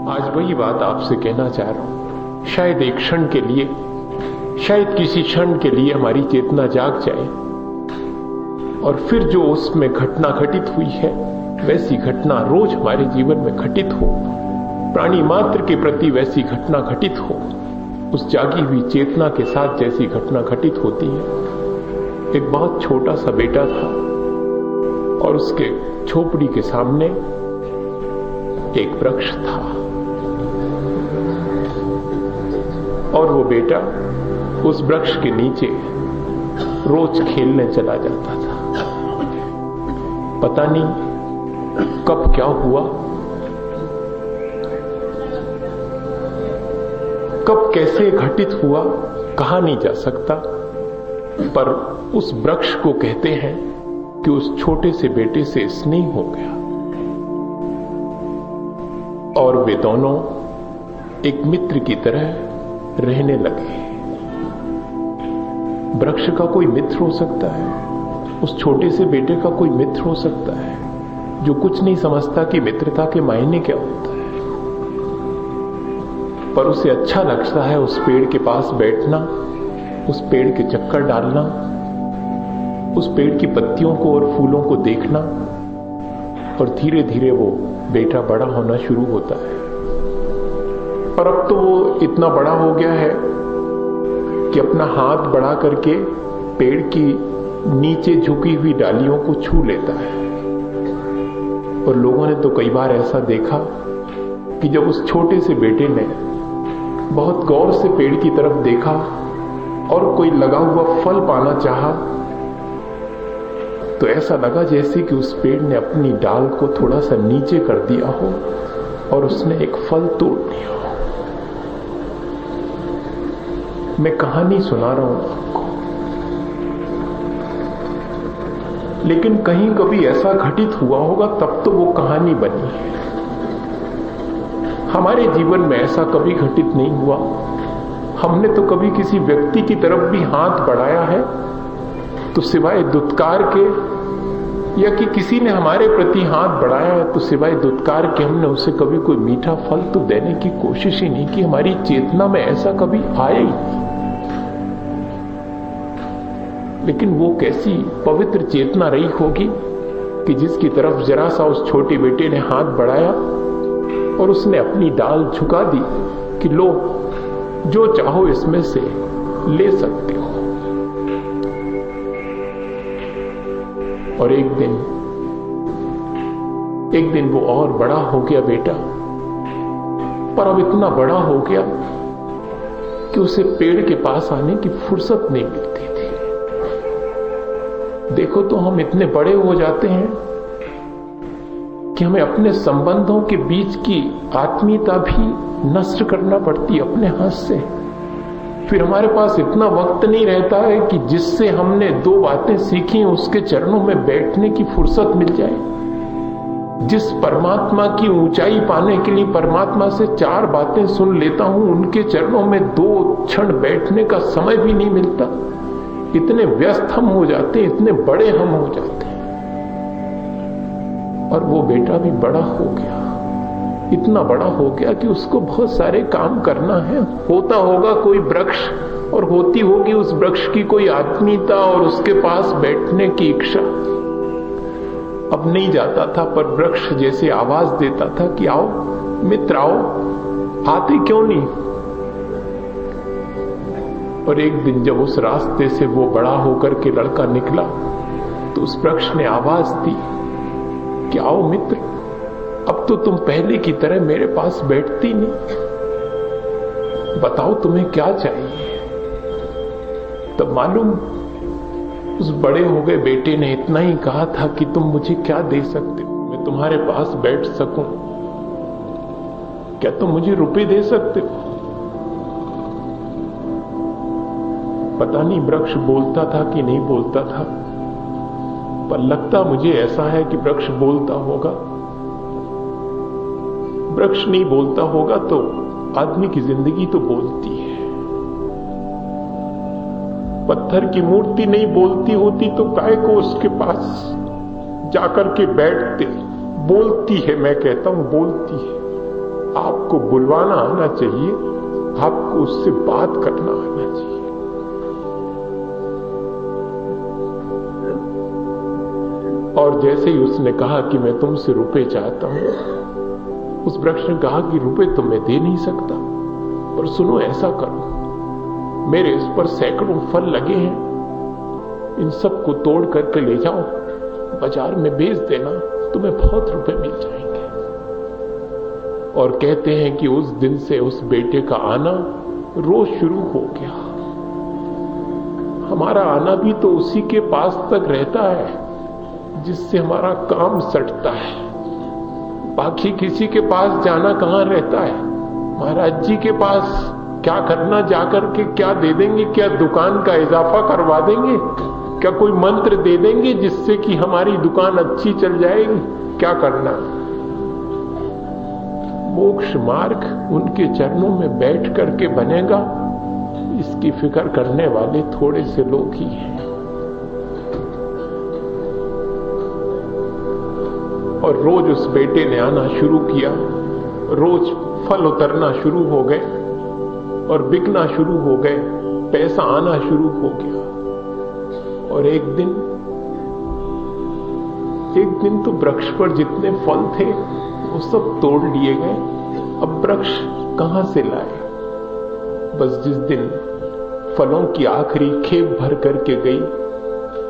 आज वही बात आपसे कहना चाह रहा हूं। शायद एक क्षण के लिए, शायद किसी क्षण के लिए हमारी चेतना जाग जाए और फिर जो उसमें घटना घटित हुई है वैसी घटना रोज हमारे जीवन में घटित हो, प्राणी मात्र के प्रति वैसी घटना घटित हो, उस जागी हुई चेतना के साथ जैसी घटना घटित होती है। एक बहुत छोटा सा बेटा था और उसके झोपड़ी के सामने एक वृक्ष था और वो बेटा उस वृक्ष के नीचे रोज खेलने चला जाता था। पता नहीं कब क्या हुआ, कब कैसे घटित हुआ, कहा नहीं जा सकता, पर उस वृक्ष को कहते हैं कि उस छोटे से बेटे से स्नेह हो गया और वे दोनों एक मित्र की तरह रहने लगे। वृक्ष का कोई मित्र हो सकता है, उस छोटे से बेटे का कोई मित्र हो सकता है जो कुछ नहीं समझता कि मित्रता के मायने क्या होता है, पर उसे अच्छा लगता है उस पेड़ के पास बैठना, उस पेड़ के चक्कर डालना, उस पेड़ की पत्तियों को और फूलों को देखना, और धीरे धीरे वो बेटा बड़ा होना शुरू होता है। पर अब तो वो इतना बड़ा हो गया है कि अपना हाथ बढ़ा करके पेड़ की नीचे झुकी हुई डालियों को छू लेता है। और लोगों ने तो कई बार ऐसा देखा कि जब उस छोटे से बेटे ने बहुत गौर से पेड़ की तरफ देखा और कोई लगा हुआ फल पाना चाहा, तो ऐसा लगा जैसे कि उस पेड़ ने अपनी डाल को थोड़ा सा नीचे कर दिया हो और उसने एक फल तोड़ दिया हो। मैं कहानी सुना रहा हूं आपको, लेकिन कहीं कभी ऐसा घटित हुआ होगा तब तो वो कहानी बनी है। हमारे जीवन में ऐसा कभी घटित नहीं हुआ। हमने तो कभी किसी व्यक्ति की तरफ भी हाथ बढ़ाया है तो सिवाय दुत्कार के, या कि किसी ने हमारे प्रति हाथ बढ़ाया है तो सिवाय दुत्कार के हमने उसे कभी कोई मीठा फल तो देने की कोशिश ही नहीं की। हमारी चेतना में ऐसा कभी आया ही नहीं। लेकिन वो कैसी पवित्र चेतना रही होगी कि जिसकी तरफ जरा सा उस छोटे बेटे ने हाथ बढ़ाया और उसने अपनी डाल झुका दी कि लो, जो चाहो इसमें से ले सकते हो। और एक दिन वो और बड़ा हो गया बेटा, पर अब इतना बड़ा हो गया कि उसे पेड़ के पास आने की फुर्सत नहीं मिलती थी। देखो तो हम इतने बड़े हो जाते हैं कि हमें अपने संबंधों के बीच की आत्मीयता भी नष्ट करना पड़ती अपने हाथ से। फिर हमारे पास इतना वक्त नहीं रहता है कि जिससे हमने दो बातें सीखी उसके चरणों में बैठने की फुर्सत मिल जाए। जिस परमात्मा की ऊंचाई पाने के लिए परमात्मा से 4 बातें सुन लेता हूं, उनके चरणों में 2 क्षण बैठने का समय भी नहीं मिलता। इतने व्यस्त हम हो जाते हैं, इतने बड़े हम हो जाते हैं। और वो बेटा भी बड़ा हो गया, इतना बड़ा हो गया कि उसको बहुत सारे काम करना है। होता होगा कोई वृक्ष और होती होगी उस वृक्ष की कोई आत्मीयता और उसके पास बैठने की इच्छा। अब नहीं जाता था, पर वृक्ष जैसे आवाज देता था कि आओ मित्र आओ, आते क्यों नहीं। और एक दिन जब उस रास्ते से वो बड़ा होकर के लड़का निकला तो उस वृक्ष ने आवाज दी कि आओ मित्र, अब तो तुम पहले की तरह मेरे पास बैठती नहीं, बताओ तुम्हें क्या चाहिए। तब मालूम उस बड़े हो गए बेटे ने इतना ही कहा था कि तुम मुझे क्या दे सकते हो, मैं तुम्हारे पास बैठ सकूं, क्या तुम मुझे रुपए दे सकते हो। पता नहीं वृक्ष बोलता था कि नहीं बोलता था, पर लगता मुझे ऐसा है कि वृक्ष बोलता होगा। वृक्ष नहीं बोलता होगा तो आदमी की जिंदगी तो बोलती है। पत्थर की मूर्ति नहीं बोलती होती तो काय को उसके पास जाकर के बैठते। बोलती है, मैं कहता हूं बोलती है। आपको बुलवाना आना चाहिए, आपको उससे बात करना आना चाहिए। और जैसे ही उसने कहा कि मैं तुमसे रुपए चाहता हूं, उस वृक्ष ने कहा कि रुपए तो मैं दे नहीं सकता, और सुनो ऐसा करो, मेरे इस पर सैकड़ों फल लगे हैं, इन सब को तोड़ करके ले जाओ, बाजार में बेच देना, तुम्हें बहुत रुपए मिल जाएंगे। और कहते हैं कि उस दिन से उस बेटे का आना रोज शुरू हो गया। हमारा आना भी तो उसी के पास तक रहता है जिससे हमारा काम सटता है। बाकी किसी के पास जाना कहां रहता है? महाराज जी के पास क्या करना, जाकर के क्या दे देंगे? क्या दुकान का इजाफा करवा देंगे? क्या कोई मंत्र दे देंगे जिससे कि हमारी दुकान अच्छी चल जाएगी? क्या करना? मोक्ष मार्ग उनके चरणों में बैठ करके बनेगा, इसकी फिक्र करने वाले थोड़े से लोग ही हैं। और रोज उस बेटे ने आना शुरू किया, रोज फल उतरना शुरू हो गए और बिकना शुरू हो गए, पैसा आना शुरू हो गया। और एक दिन तो वृक्ष पर जितने फल थे वो सब तोड़ लिए गए। अब वृक्ष कहां से लाए? बस जिस दिन फलों की आखिरी खेप भर करके गई,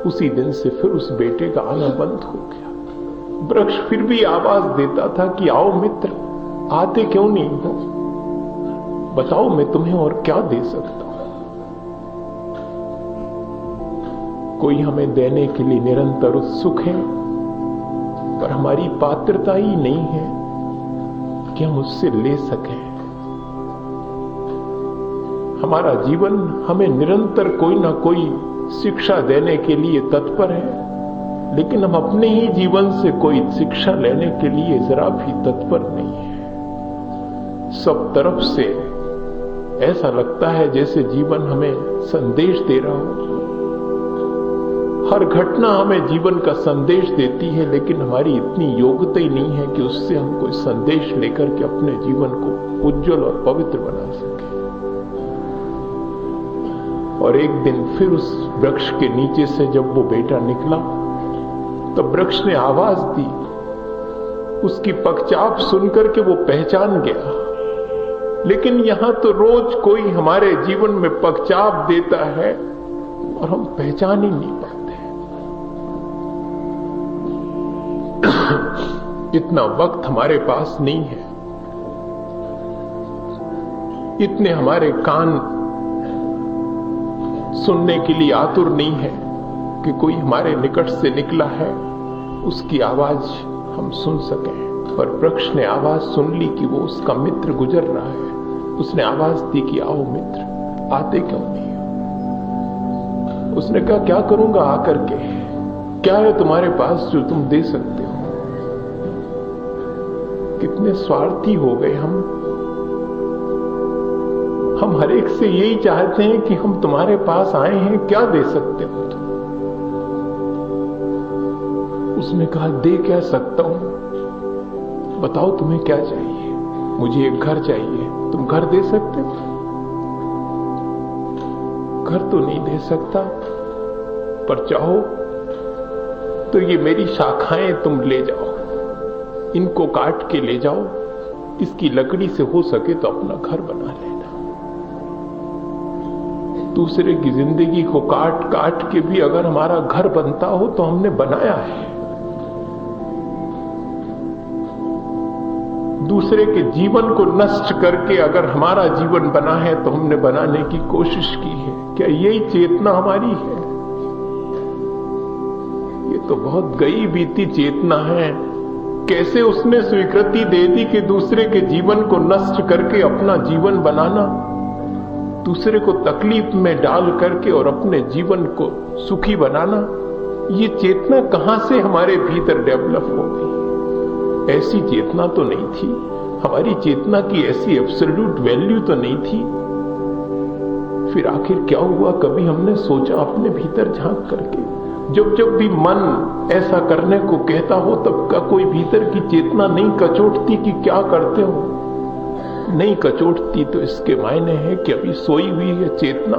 उसी दिन से फिर उस बेटे का आना बंद हो गया। वृक्ष फिर भी आवाज देता था कि आओ मित्र, आते क्यों नहीं हो? बताओ मैं तुम्हें और क्या दे सकता हूं? कोई हमें देने के लिए निरंतर उत्सुक है, पर हमारी पात्रता ही नहीं है कि हम उससे ले सकें। हमारा जीवन हमें निरंतर कोई ना कोई शिक्षा देने के लिए तत्पर है, लेकिन हम अपने ही जीवन से कोई शिक्षा लेने के लिए जरा भी तत्पर नहीं है। सब तरफ से ऐसा लगता है जैसे जीवन हमें संदेश दे रहा हो। हर घटना हमें जीवन का संदेश देती है, लेकिन हमारी इतनी योग्यता ही नहीं है कि उससे हम कोई संदेश लेकर के अपने जीवन को उज्जवल और पवित्र बना सके। और एक दिन फिर उस वृक्ष के नीचे से जब वो बेटा निकला, तब वृक्ष ने आवाज दी। उसकी पगचाप सुनकर के वो पहचान गया। लेकिन यहां तो रोज कोई हमारे जीवन में पगचाप देता है और हम पहचान ही नहीं पाते। इतना वक्त हमारे पास नहीं है, इतने हमारे कान सुनने के लिए आतुर नहीं है कि कोई हमारे निकट से निकला है, उसकी आवाज हम सुन सकें। पर वृक्ष ने आवाज सुन ली कि वो उसका मित्र गुजर रहा है। उसने आवाज दी कि आओ मित्र, आते क्यों नहीं हो? उसने कहा क्या करूंगा आकर के? क्या है तुम्हारे पास जो तुम दे सकते हो? कितने स्वार्थी हो गए हम हर एक से यही चाहते हैं कि हम तुम्हारे पास आए हैं, क्या दे सकते हो तुम? उसने कहा दे क्या सकता हूं, बताओ तुम्हें क्या चाहिए? मुझे एक घर चाहिए, तुम घर दे सकते हो? घर तो नहीं दे सकता, पर चाहो तो ये मेरी शाखाएं तुम ले जाओ, इनको काट के ले जाओ, इसकी लकड़ी से हो सके तो अपना घर बना लेना। दूसरे की जिंदगी को काट काट के भी अगर हमारा घर बनता हो तो हमने बनाया है। दूसरे के जीवन को नष्ट करके अगर हमारा जीवन बना है तो हमने बनाने की कोशिश की है। क्या यही चेतना हमारी है? ये तो बहुत गई बीती चेतना है। कैसे उसने स्वीकृति दे दी कि दूसरे के जीवन को नष्ट करके अपना जीवन बनाना, दूसरे को तकलीफ में डाल करके और अपने जीवन को सुखी बनाना। ये चेतना कहां से हमारे भीतर डेवलप हो गई? ऐसी चेतना तो नहीं थी, हमारी चेतना की ऐसी एब्सोल्यूट वैल्यू तो नहीं थी। फिर आखिर क्या हुआ? कभी हमने सोचा अपने भीतर झांक करके? जब जब भी मन ऐसा करने को कहता हो, तब का कोई भीतर की चेतना नहीं कचोटती कि क्या करते हो? नहीं कचोटती तो इसके मायने हैं कि अभी सोई हुई है चेतना,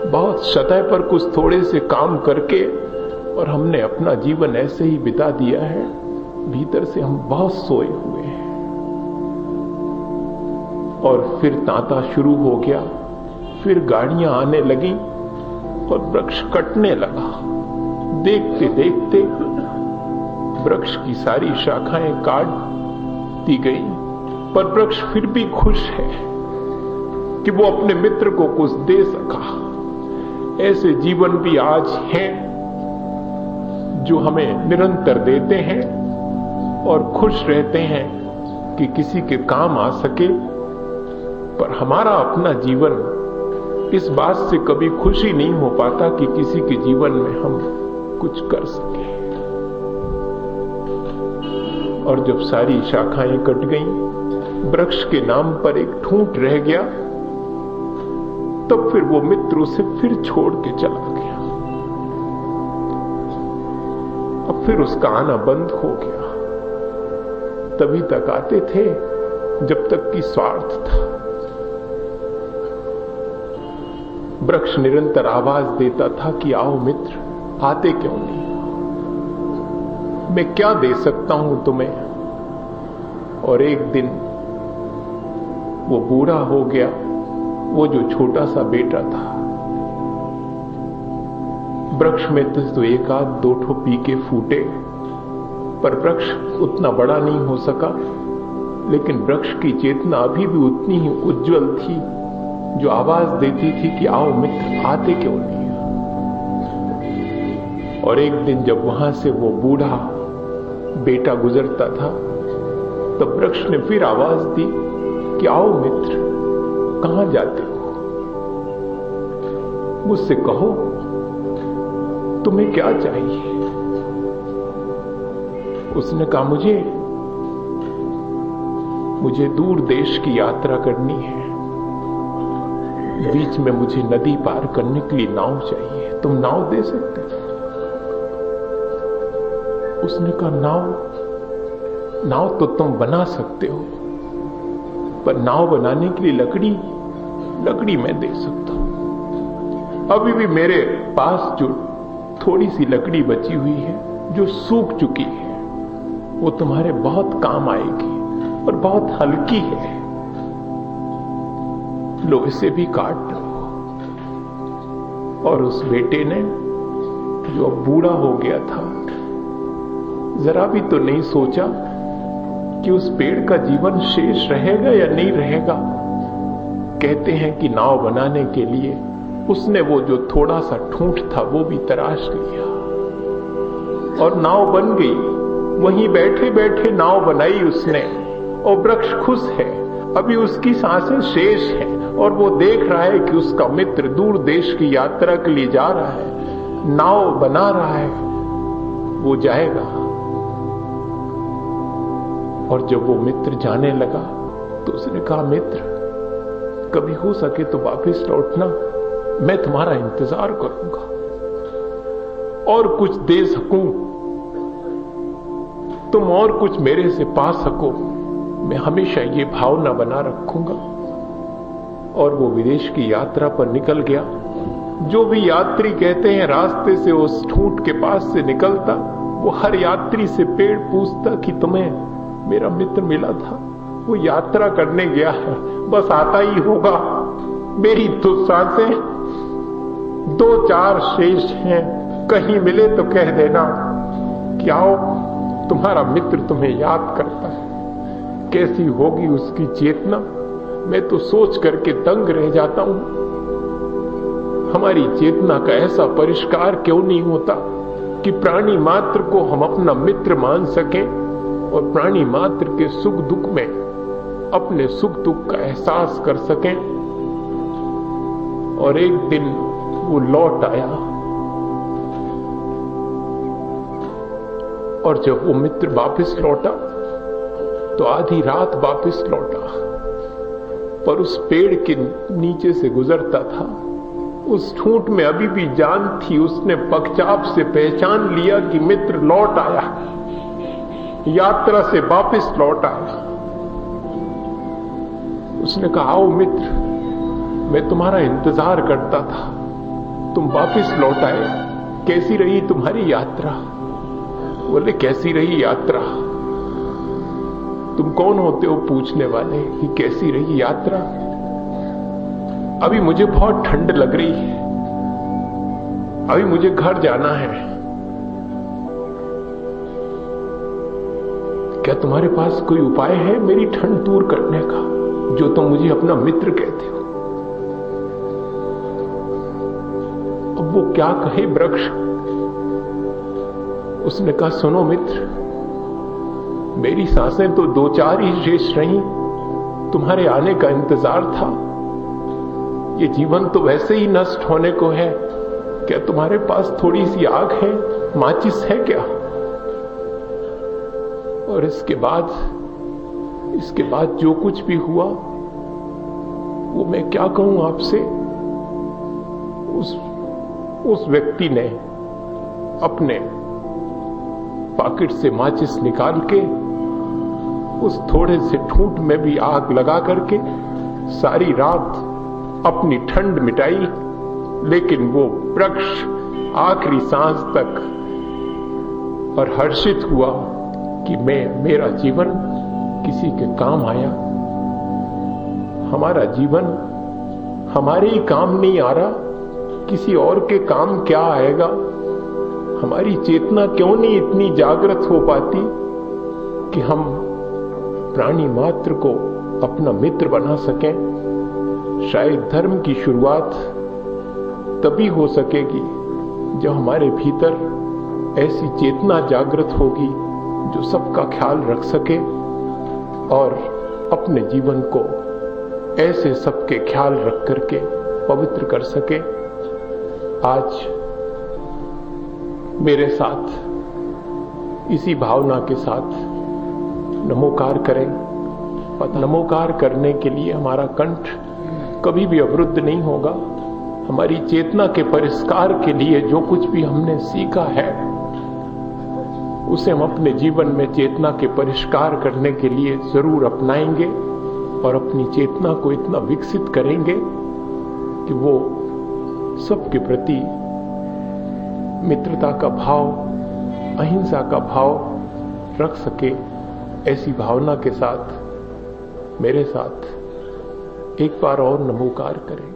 बहुत सतह पर कुछ थोड़े से काम करके और हमने अपना जीवन ऐसे ही बिता दिया है, भीतर से हम बहुत सोए हुए हैं। और फिर तांता शुरू हो गया, फिर गाड़ियां आने लगी और वृक्ष कटने लगा। देखते देखते वृक्ष की सारी शाखाएं काट दी गई, पर वृक्ष फिर भी खुश है कि वो अपने मित्र को कुछ दे सका। ऐसे जीवन भी आज हैं जो हमें निरंतर देते हैं और खुश रहते हैं कि किसी के काम आ सके, पर हमारा अपना जीवन इस बात से कभी खुशी नहीं हो पाता कि किसी के जीवन में हम कुछ कर सके। और जब सारी शाखाएं कट गईं, वृक्ष के नाम पर एक ठूंठ रह गया, तब फिर वो मित्र उसे फिर छोड़ के चला गया। अब फिर उसका आना बंद हो गया। तभी तक आते थे जब तक कि स्वार्थ था। वृक्ष निरंतर आवाज देता था कि आओ मित्र, आते क्यों नहीं? मैं क्या दे सकता हूं तुम्हें? और एक दिन वो बूढ़ा हो गया, वो जो छोटा सा बेटा था। वृक्ष में तो एक आध दो ठो पीके फूटे, पर वृक्ष उतना बड़ा नहीं हो सका। लेकिन वृक्ष की चेतना अभी भी उतनी ही उज्जवल थी, जो आवाज देती थी कि आओ मित्र, आते क्यों नहीं? और एक दिन जब वहां से वो बूढ़ा बेटा गुजरता था, तब वृक्ष ने फिर आवाज दी कि आओ मित्र, कहां जाते हो? मुझसे कहो, तुम्हें क्या चाहिए? उसने कहा, मुझे दूर देश की यात्रा करनी है। बीच में मुझे नदी पार करने के लिए नाव चाहिए, तुम नाव दे सकते हो? उसने कहा, नाव तो तुम बना सकते हो, पर नाव बनाने के लिए लकड़ी मैं दे सकता हूं। अभी भी मेरे पास जो थोड़ी सी लकड़ी बची हुई है, जो सूख चुकी है, वो तुम्हारे बहुत काम आएगी और बहुत हल्की है। लो, इसे भी काट लो। और उस बेटे ने, जो अब बूढ़ा हो गया था, जरा भी तो नहीं सोचा कि उस पेड़ का जीवन शेष रहेगा या नहीं रहेगा। कहते हैं कि नाव बनाने के लिए उसने वो जो थोड़ा सा ठूंठ था वो भी तराश लिया और नाव बन गई। वहीं बैठे बैठे नाव बनाई उसने, और वृक्ष खुश है। अभी उसकी सांसें शेष हैं और वो देख रहा है कि उसका मित्र दूर देश की यात्रा के लिए जा रहा है, नाव बना रहा है, वो जाएगा। और जब वो मित्र जाने लगा तो उसने कहा, मित्र, कभी हो सके तो वापस लौटना, मैं तुम्हारा इंतजार करूंगा। और कुछ दे सकूं, तुम और कुछ मेरे से पा सको, मैं हमेशा ये भावना बना रखूंगा। और वो विदेश की यात्रा पर निकल गया। जो भी यात्री कहते हैं रास्ते से उस ठूंठ के पास से निकलता, वो हर यात्री से पेड़ पूछता कि तुम्हें मेरा मित्र मिला था? वो यात्रा करने गया है, बस आता ही होगा। मेरी तो सांसें 2-4 शेष हैं, कहीं मिले तो कह देना कि आओ, तुम्हारा मित्र तुम्हें याद करता है। कैसी होगी उसकी चेतना, मैं तो सोच करके दंग रह जाता हूं। हमारी चेतना का ऐसा परिष्कार क्यों नहीं होता कि प्राणी मात्र को हम अपना मित्र मान सकें और प्राणी मात्र के सुख दुख में अपने सुख दुख का एहसास कर सकें। और एक दिन वो लौट आया, और जब वो मित्र वापस लौटा तो आधी रात वापस लौटा, पर उस पेड़ के नीचे से गुजरता था। उस ठूंठ में अभी भी जान थी। उसने पगचाप से पहचान लिया कि मित्र लौट आया, यात्रा से वापस लौट आया। उसने कहा, आओ मित्र, मैं तुम्हारा इंतजार करता था, तुम वापस लौट आए, कैसी रही तुम्हारी यात्रा? बोले, कैसी रही यात्रा? तुम कौन होते हो पूछने वाले कि कैसी रही यात्रा? अभी मुझे बहुत ठंड लग रही है, अभी मुझे घर जाना है। क्या तुम्हारे पास कोई उपाय है मेरी ठंड दूर करने का, जो तुम मुझे अपना मित्र कहते हो? अब वो क्या कहे वृक्ष? उसने कहा, सुनो मित्र, मेरी सांसें तो 2-4 ही शेष रही, तुम्हारे आने का इंतजार था। ये जीवन तो वैसे ही नष्ट होने को है, क्या तुम्हारे पास थोड़ी सी आग है, माचिस है क्या? और इसके बाद जो कुछ भी हुआ वो मैं क्या कहूं आपसे। उस व्यक्ति ने अपने पॉकेट से माचिस निकाल के उस थोड़े से ठूंठ में भी आग लगा करके सारी रात अपनी ठंड मिटाई, लेकिन वो वृक्ष आखिरी सांस तक और हर्षित हुआ कि मेरा जीवन किसी के काम आया। हमारा जीवन हमारे ही काम नहीं आ रहा, किसी और के काम क्या आएगा? हमारी चेतना क्यों नहीं इतनी जागृत हो पाती कि हम प्राणी मात्र को अपना मित्र बना सकें? शायद धर्म की शुरुआत तभी हो सकेगी जब हमारे भीतर ऐसी चेतना जागृत होगी जो सबका ख्याल रख सके और अपने जीवन को ऐसे सबके ख्याल रख करके पवित्र कर सके। आज मेरे साथ इसी भावना के साथ नमोकार करें। और नमोकार करने के लिए हमारा कंठ कभी भी अवरुद्ध नहीं होगा। हमारी चेतना के परिष्कार के लिए जो कुछ भी हमने सीखा है उसे हम अपने जीवन में चेतना के परिष्कार करने के लिए जरूर अपनाएंगे और अपनी चेतना को इतना विकसित करेंगे कि वो सबके प्रति मित्रता का भाव, अहिंसा का भाव रख सके। ऐसी भावना के साथ मेरे साथ एक बार और नमोकार करें।